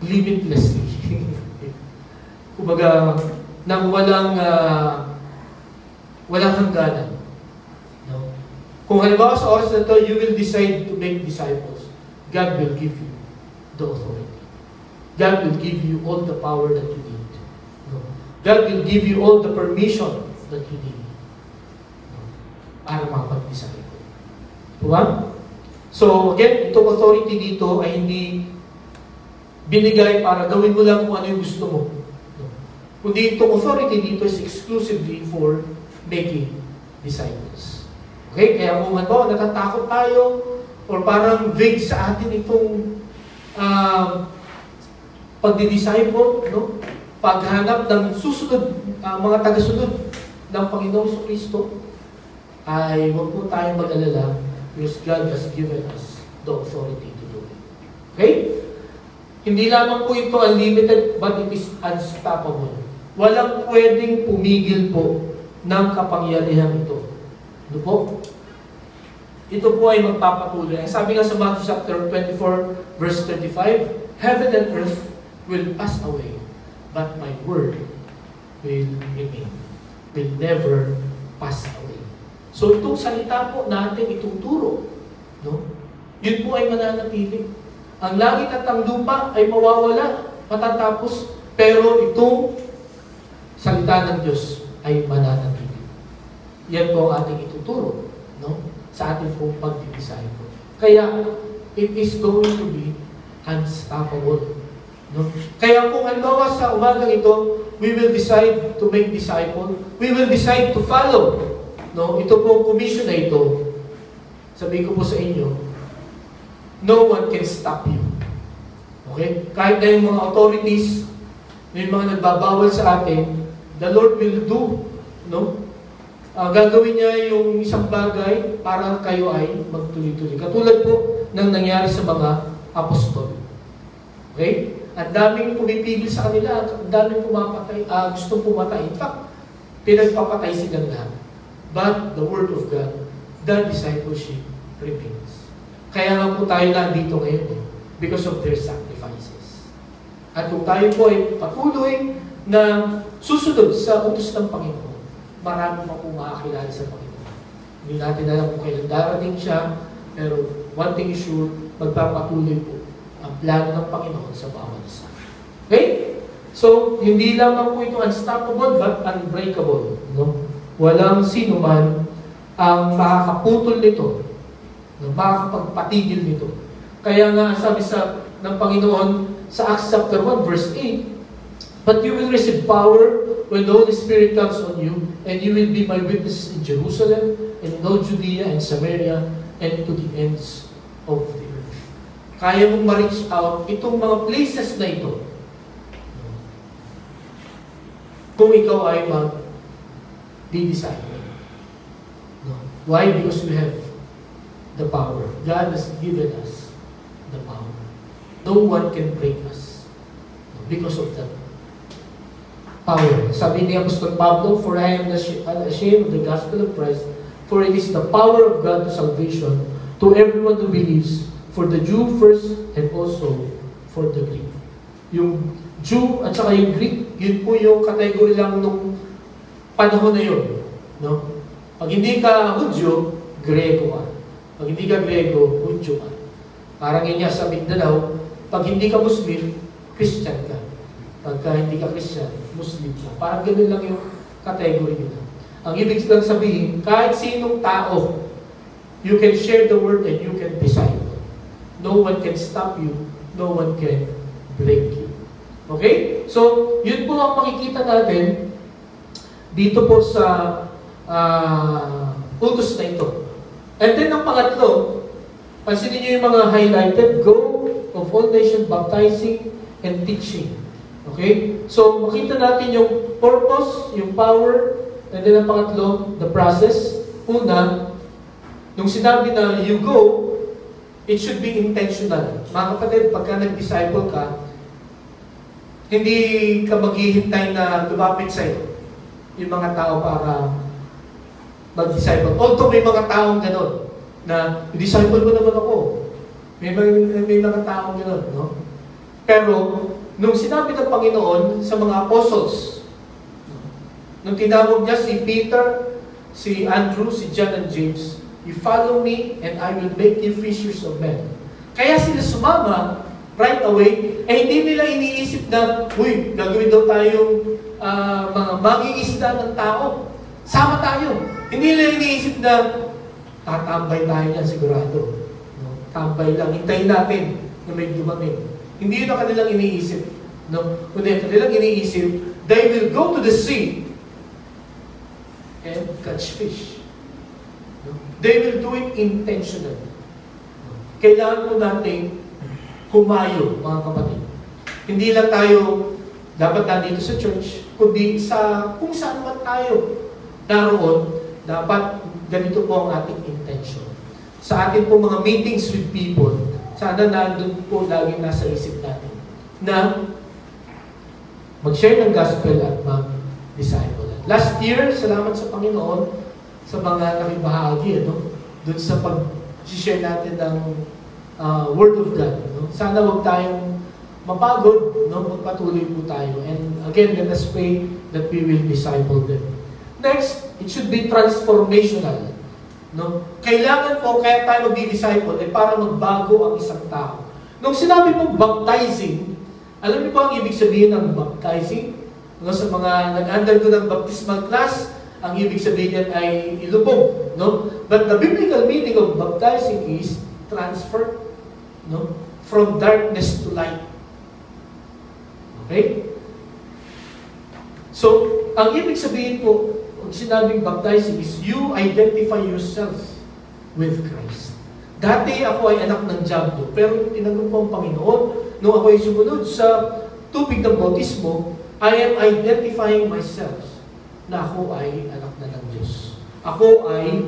limitlessly. Kumbaga, nang walang hangganan. No? Kung halimbawa sa oras na ito, you will decide to make disciples, God will give you the authority. God will give you all the power that you need. No? God will give you all the permission that you need. No? Para makapag-disciple. Diba? So again, itong authority dito ay hindi binigay para gawin mo lang kung ano yung gusto mo. Kundi itong authority dito is exclusively for making disciples. Okay? Kaya kung halimbawa natatakot tayo or parang vague sa atin itong pagdi-disciple, no? Paghanap ng susunod, mga tagasunod ng Panginoong Kristo, ay huwag po tayong mag-alala because God has given us the authority to do it. Okay? Hindi lamang po ito unlimited, but it is unstoppable. Walang pwedeng pumigil po ng kapangyarihan ito. Ano po? Ito po ay magpapatuloy. Sabi nga sa Matthew chapter 24, verse 35, Heaven and earth will pass away, but my word will remain. Will never pass away. So itong salita po natin ituturo, no? Yun po ay mananatili. Ang langit at ang lupa ay mawawala, matatapos, pero itong salita ng Diyos ay mananatili. Yan po ang ating ituturo, no? Sa ating pong pagdidisciple. Kaya, it is going to be unstoppable. No? Kaya kung halimbawa sa umagang ito, we will decide to make disciple, we will decide to follow. No? Ito pong commission na ito, sabihin ko po sa inyo, no one can stop you. Okay? Kahit na yung mga authorities, yung mga nagbabawal sa atin, the Lord will do, no? Gagawin niya yung isang bagay para kayo ay magtuloy-tuloy. Katulad po ng nangyari sa mga apostol. Okay? Ang daming pumipigil sa kanila, ang daming pumapatay, gustong pumatay. In fact, pinagpapatay silang lahat. But the Word of God, the discipleship, remains. Kaya nga po tayo nandito ngayon because of their sacrifices. At kung tayo po ay patuloy na susunod sa utos ng Panginoon, marami pa po makakilala sa Panginoon. Hindi natin alam kung kailan darating siya, pero one thing is sure, magpapatuloy po ang plano ng Panginoon sa bawat isa. Okay? So, hindi lamang po ito unstoppable but unbreakable. No? Walang sino man ang makakaputol nito, no? Makakapagpatigil nito. Kaya nga, sabi ng Panginoon sa Acts chapter 1, verse 8, "But you will receive power when the Holy Spirit comes on you, and you will be my witnesses in Jerusalem, and in all Judea and Samaria, and to the ends of the earth." Kaya mong ma-reach out itong mga places na ito kung ikaw ay mag-disciple. No. Why? Because we have the power. God has given us the power. No one can break us because of that power. Sabi ni Apostol Pablo, "For I am ashamed of the gospel of Christ, for it is the power of God to salvation to everyone who believes, for the Jew first and also for the Greek." Yung Jew at saka yung Greek, yun po yung category lang nung panahon na yun. No? Pag hindi ka Hudyo, Grego ka. Pag hindi ka Grego, Hudyo ka. Parang yun niya sa Mindanao, pag hindi ka Muslim, Christian ka. Pagka hindi ka Christian, Muslim ka. Parang ganoon lang yung category nila. Ang ibig lang sabihin, kahit sinong tao, you can share the word and you can disciple. No one can stop you. No one can break you. Okay? So, yun po ang makikita natin dito po sa utos na ito. And then, ang pangatlo, pansinin nyo yung mga highlighted, "Go of all nations, baptizing and teaching." Okay? So, makita natin yung purpose, yung power, and then ang pangatlo, the process. Una, nung sinabi na you go, it should be intentional. Mga kapatid, pagka nag-disciple ka, hindi ka maghihintay na lumapit sa'yo yung mga tao para mag-disciple. Although may mga taong gano'n, na disciple mo naman ako. May mga taong gano'n, no? Pero, nung sinabi ng Panginoon sa mga apostles, nung tinawag niya si Peter, si Andrew, si John and James, "You follow me and I will make you fishers of men." Kaya sila sumama right away, hindi nila iniisip na, "Uy, gagawin daw tayong mga mangingisda ng tao. Sama tayo." Hindi nila iniisip na, tatambay tayo yan sigurado. No? Tambay lang, hintayin natin na may dumating. Hindi yun ang kanilang iniisip. No? Kundi kanilang iniisip, they will go to the sea and catch fish. No? They will do it intentionally. No? Kailangan po natin humayo, mga kapatid. Hindi lang tayo dapat nandito sa church, kundi sa kung saan man tayo naroon, dapat ganito po ang ating intention. Sa ating po mga meetings with people, sana nandun po lagi nasa isip natin na mag-share ng gospel at mag-disciple. Last year, salamat sa Panginoon sa mga nakibahagi, doon sa pag-share natin ng Word of God. No? Sana huwag tayong mapagod, magpatuloy po tayo. And again, let us pray that we will disciple them. Next, it should be transformational. No? Kailangan po, kaya tayo mag-disciple, para magbago ang isang tao. Nung sinabi po baptizing, alam niyo po ang ibig sabihin ng baptizing? No? Sa mga nag-undergo ng baptismal class, ang ibig sabihin yan ay ilubog. No? But the biblical meaning of baptizing is transfer, no? From darkness to light. Okay? So, ang ibig sabihin po, pag sinabing baptizing is you identify yourself with Christ. Dati ako ay anak ng diablo, pero tinanggap ko ang Panginoon. Nung ako ay sumunod sa tubig ng bautismo, I am identifying myself na ako ay anak na ng Diyos. Ako ay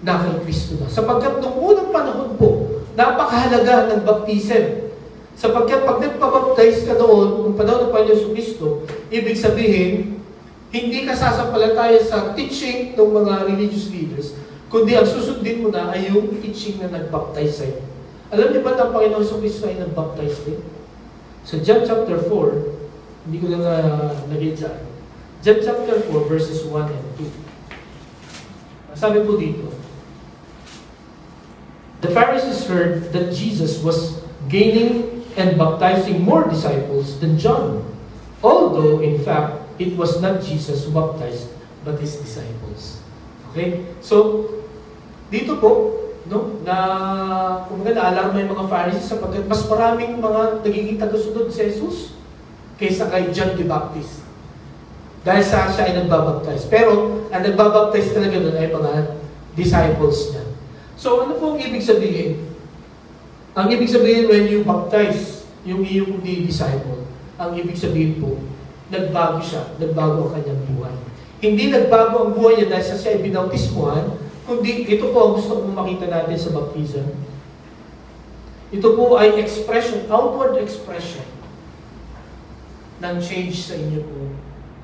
na kay Kristo na. Sapagkat noong unang panahon po, napakahalaga ng baptism. Sapagkat pag nagpabaptize ka noon, ng panahon ng Panginoon Kristo, ibig sabihin, hindi ka sasampalataya sa teaching ng mga religious leaders, kundi ang susundin mo na ay yung teaching na nag-baptize sa'yo. Alam niyo ba na ang Panginoon sa Kristo ay nag-baptize din? Sa John chapter 4, hindi ko na naging dyan. John chapter 4, verses 1 and 2. Sabi po dito, the Pharisees heard that Jesus was gaining and baptizing more disciples than John, although in fact it was not Jesus who baptized but his disciples. Okay? So, dito po, no, na kumbaga naalarma yung mga Pharisees sapagkat mas maraming mga nagiging tagasunod si Jesus kaysa kay John the Baptist. Dahil siya ay nagbabaptize. Pero, ang nagbabaptize talaga doon ay mga disciples niya. So, ano po ang ibig sabihin? Ang ibig sabihin when you baptize yung iyong disciple, ang ibig sabihin po, nagbago siya, nagbago ang kanyang buhay. Hindi nagbago ang buhay niya dahil siya ay binautismuhan, kundi ito po ang gusto kong makita natin sa baptism. Ito po ay expression, outward expression ng change sa inyo po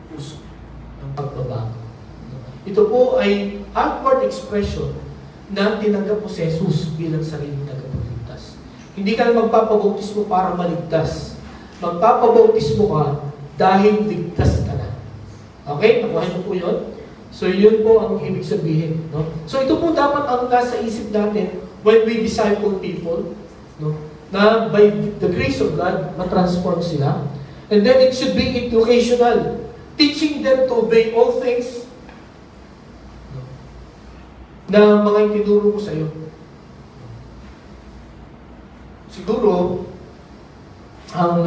puso, ng pagbabago. Ito po ay outward expression na tinanggap mo si Jesus bilang sariling tagapagligtas. Hindi ka na magpapabautismo para maligtas. Magpapabautismo ka dahil ligtas ka na. Okay? Nakuha niyo po yun? So, yun po ang ibig sabihin. No? So, ito po dapat ang nasa isip natin when we disciple people, no? Na by the grace of God, matransform sila. And then, it should be educational. Teaching them to obey all things na mga itinuro ko sa iyo. Siguro, ang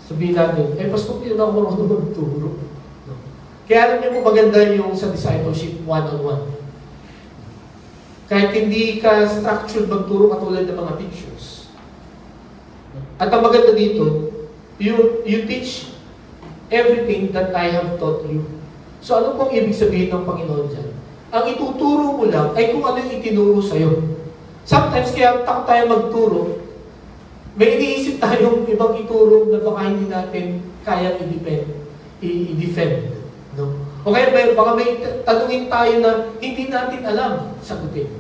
sabihin natin, pastor, hindi na ako marunong magturo. No? Kaya alam niyo po maganda yung sa discipleship one-on-one. Kahit hindi ka structured magturo katulad ng mga pictures. At ang maganda dito, you teach everything that I have taught you. So ano pong ibig sabihin ng Panginoon dyan? Ang ituturo mo lang ay kung ano yung itinuro sa'yo. Sometimes kaya takot tayo magturo, may iniisip tayong ibang ituro na baka hindi natin kayang i-defend. No? O kaya baka may tanungin tayo na hindi natin alam sagutin.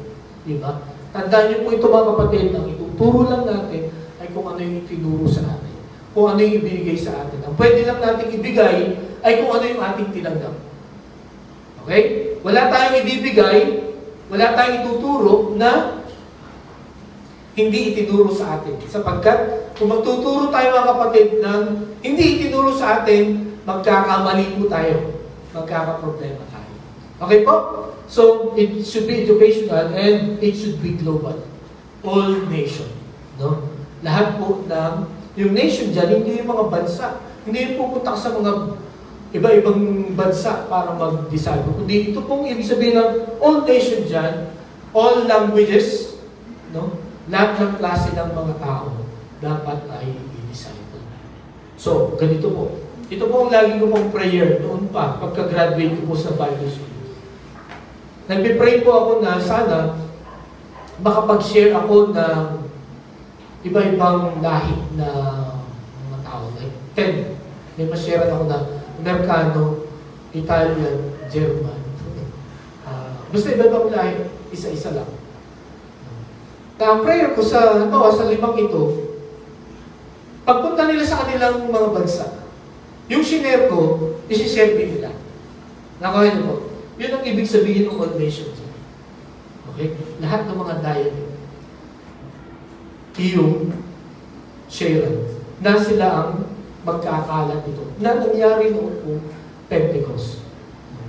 Diba? Tandaan niyo po ito mga kapatid, ang ituturo lang natin ay kung ano yung itinuro sa atin. Kung ano yung ibinigay sa atin. Ang pwede lang natin ibigay ay kung ano yung ating tinanggap. Okay? Wala tayong ibibigay, wala tayong ituturo na hindi itinuro sa atin. Sapagkat kung magtuturo tayo mga kapatid ng hindi itinuro sa atin, magkakamali po tayo. Magkakaproblema tayo. Okay po? So, it should be educational and it should be global. All nation. No? Lahat po ng yung nation dyan, hindi yung mga bansa. Hindi yung pupunta sa mga iba-ibang bansa para mag-disciple. Kundi ito pong ibig sabihin ng all nation dyan, all languages, no? Lahat ng klase ng mga tao dapat ay i-disciple. So, ganito po. Ito po ang lagi ko pong prayer noon pa, pagka-graduate ko po sa Bible School. Nagpipray po ako na sana makapag-share ako ng iba-ibang lahi na mga tao. Like 10. May ma-share ako na Amerikano, Italian, German. Basta iba-ibang lahi, isa-isa lang. Na ang prayer ko sa 5 ito, pagpunta nila sa kanilang mga bansa, yung shinare ko, isi-share din nila. Nakuha niyo po. Yun ang ibig sabihin ng all nations. Okay? Lahat ng mga dialect. Yung share na sila ang magkakalat ito. Na nangyari noon po Pentecost.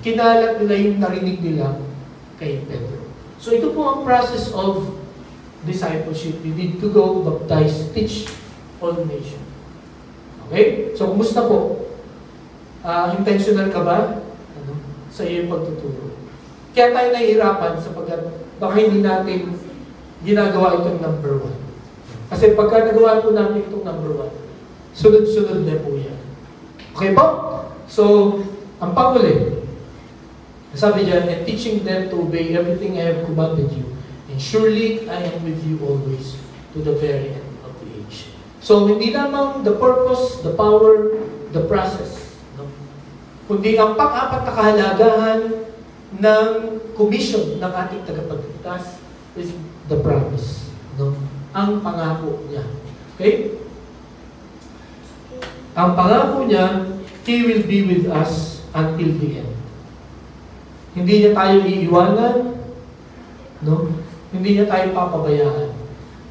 Kinalat nila yung narinig nila kay Pedro. So ito po ang process of discipleship. You need to go, baptize, teach all nations. Okay? So kumusta po? Intentional ka ba? Sa iyong pagtuturo. Kaya tayo nahihirapan sapagkat baka hindi natin ginagawa itong number 1. Kasi pagka nagawa po natin itong number 1, sunod-sunod na po yan. Okay po? So, ang panghuli, sabi dyan, and teaching them to obey everything I have commanded you, and surely I am with you always to the very end of the age. So, hindi lamang the purpose, the power, the process, kundi ang pang-apat na kahalagahan ng commission ng ating tagapagligtas is the promise. No? Ang pangako niya. Okay? Ang pangako niya, He will be with us until the end. Hindi niya tayo iiwanan, no? Hindi niya tayo papabayaan.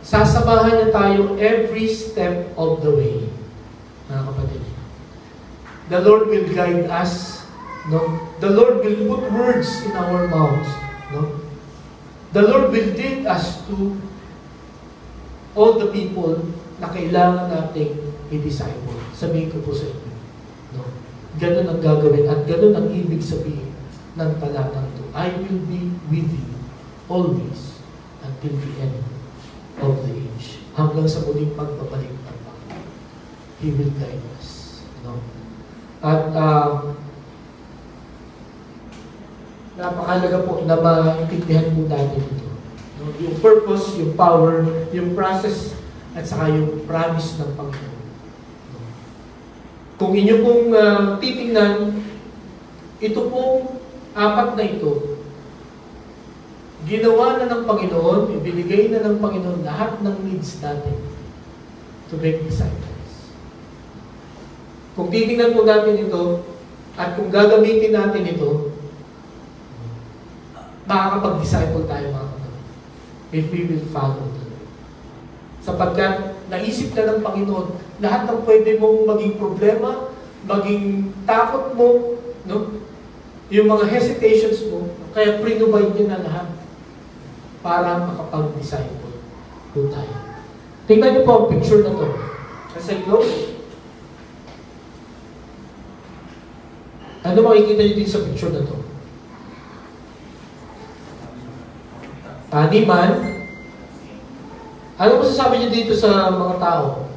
Sasamahan niya tayo every step of the way. Mga kapatid. The Lord will guide us, no? The Lord will put words in our mouths, no? The Lord will lead us to all the people na kailangan nating i-disciple. Sabihin ko po sa inyo. No? Ganun ang gagawin at ganun ang ibig sabihin ng talatang ito. I will be with you always until the end of the age. Hanggang sa muling pagbabalik ng Panginoon. He will guide us. No? At napakalaga po na maintindihan po natin ito. No? Yung purpose, yung power, yung process, at saka yung promise ng Panginoon. Kung inyo pong titingnan, ito pong apat na ito, ginawa na ng Panginoon, ibinigay na ng Panginoon lahat ng needs natin to make disciples. Kung titingnan po natin ito, at kung gagamitin natin ito, makakapag-disciple tayo mga kapatid. If we will follow the Lord. Sapagkat naisip na ng Panginoon lahat ng pwede mong maging problema, maging takot mo, no? Yung mga hesitations mo, kaya pre-provide niya na lahat para makapag-disciple po tayo. Tingnan niyo po ang picture na to. As I close, ano makikita niyo din sa picture na to? Taniman. Ano masasabi niyo dito sa mga tao?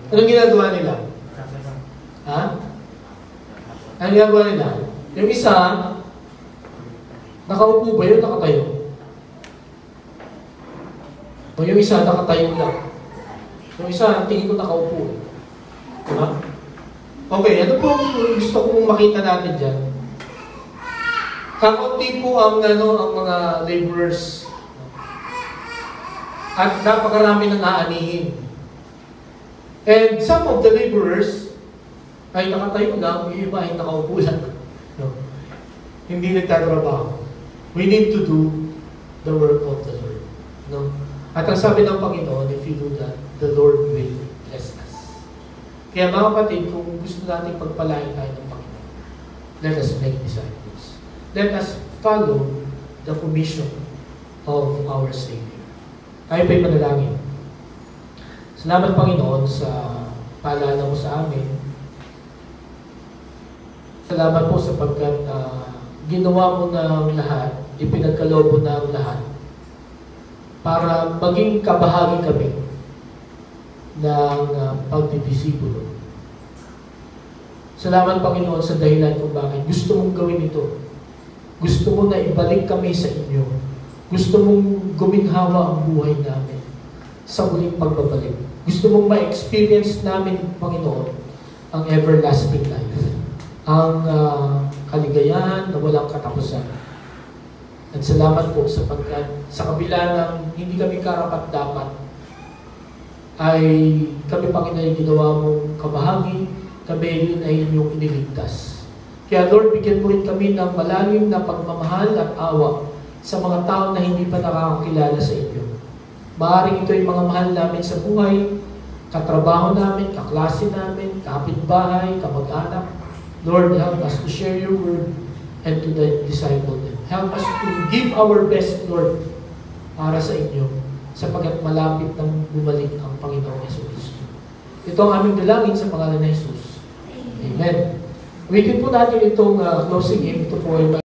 Anong ginagawa nila? Ha? Anong ginagawa nila? Yung isa, nakaupo ba yun? Nakatayo? O yung isa, nakatayo lang? Yung isa, tingin ko nakaupo. Diba? Okay, ano po gusto kong makita natin dyan? Kakaunti po ang mga laborers. At napakarami nang aanihin. And some of the laborers ay nakatayo lang, yung iba ay nakaupo lang. No. Hindi nagtatrabaho. We need to do the work of the Lord. No? At ang sabi ng Panginoon, if you do that, the Lord will bless us. Kaya mga kapatid, kung gusto natin pagpalain tayo ng Panginoon, let us make disciples. Let us follow the commission of our Savior. Tayo pa'y manalangin. Salamat Panginoon sa paalala mo sa amin. Salamat po sapagkat ginawa mo na ang lahat, ipinagkaloob mo na ang lahat para maging kabahagi kami ng pagdidisipulo. Salamat Panginoon sa dahilan kung bakit gusto mong gawin ito. Gusto mo na ibalik kami sa inyo. Gusto mong guminhawa ang buhay namin sa muling pagbabalik. Gusto mong ma-experience namin, Panginoon, ang everlasting life. Ang kaligayahan na walang katapusan. At salamat po sapagkat sa kabila ng hindi kami karapat-dapat, ay kami, Panginoon, ginawa mong kabahagi, kami rin ay inyong iniligtas. Kaya Lord, bigyan mo rin kami ng malalim na pagmamahal at awa sa mga tao na hindi pa nakakakilala sa inyo. Maaaring ito ay mga mahal namin sa buhay, katrabaho namin, kaklase namin, kapitbahay, kamag-anak. Lord, help us to share your word and to disciple them. Help us to give our best, Lord, para sa inyo, sapagkat malapit nang bumalik ang Panginoong Yesus. Ito ang aming dalangin sa pangalan ng Jesus. Amen. Ulitin po natin itong closing hymn. Ito po ay